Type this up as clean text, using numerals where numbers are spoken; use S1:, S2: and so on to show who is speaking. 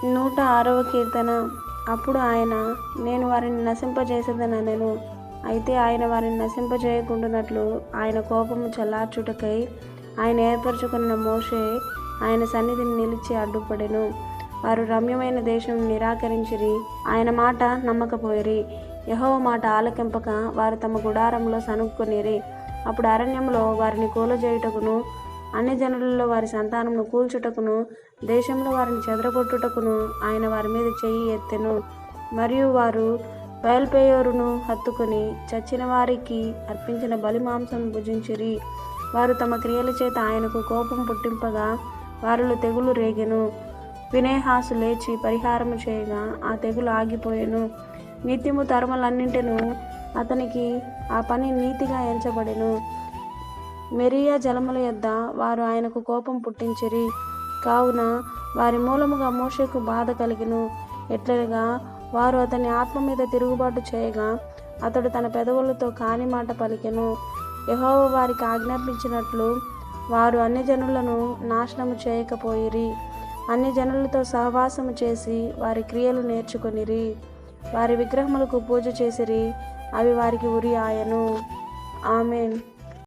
S1: 106వ కీర్తన. అప్పుడు ఆయన, నేను వారిని నశింపజేసేదనెను. అయితే ఆయన వారిని నశింపజేయకుండానట్లు ఆయన కోపము చల్లార్చుటకై ఆయన ఏర్పరచుకున్న మోషే ఆయన సన్నిధిని నిలిచి అడ్డుపడెను. వారు రమ్యమైన దేశం నిరాకరించిరి, ఆయన మాట నమ్మకపోయిరి. యెహోవా మాట ఆలకింపక వారు తమ గుడారంలో సనుక్కొనిరి. అప్పుడు అరణ్యంలో వారిని కూలజేయుటకును, అన్ని జనులలో వారి సంతానమును కూల్చుటకును, దేశంలో వారిని చెదరగొట్టుటకును ఆయన వారి మీద చెయ్యి ఎత్తెను. మరియు వారు బయల్పెయోరును హత్తుకొని చచ్చిన వారికి అర్పించిన బలిమాంసం భుజించిరి. వారు తమ క్రియల చేత ఆయనకు కోపం పుట్టింపగా వారిలో తెగులు రేగెను. ఫినెహాసు లేచి పరిహారము చేయగా ఆ తెగులు ఆగిపోయెను. నిత్యము తరములన్నింటిను అతనికి ఆ పని నీతిగా ఎంచబడెను. మెరియా జలముల యొద్ద వారు ఆయనకు కోపం పుట్టించిరి. కావున వారి మూలముగా మోషేకు బాధ కలిగెను. ఎట్లనగా వారు అతని ఆత్మ మీద తిరుగుబాటు చేయగా అతడు తన పెదవులతో కాని మాట పలికెను. యెహోవా వారికి ఆజ్ఞాపించినట్లు వారు అన్ని జనులను నాశనము చేయకపోయిరి. అన్ని జనులతో సహవాసము చేసి వారి క్రియలు నేర్చుకొనిరి. వారి విగ్రహములకు పూజ చేసిరి, అవి వారికి ఉరి ఆయను. ఆమేన్.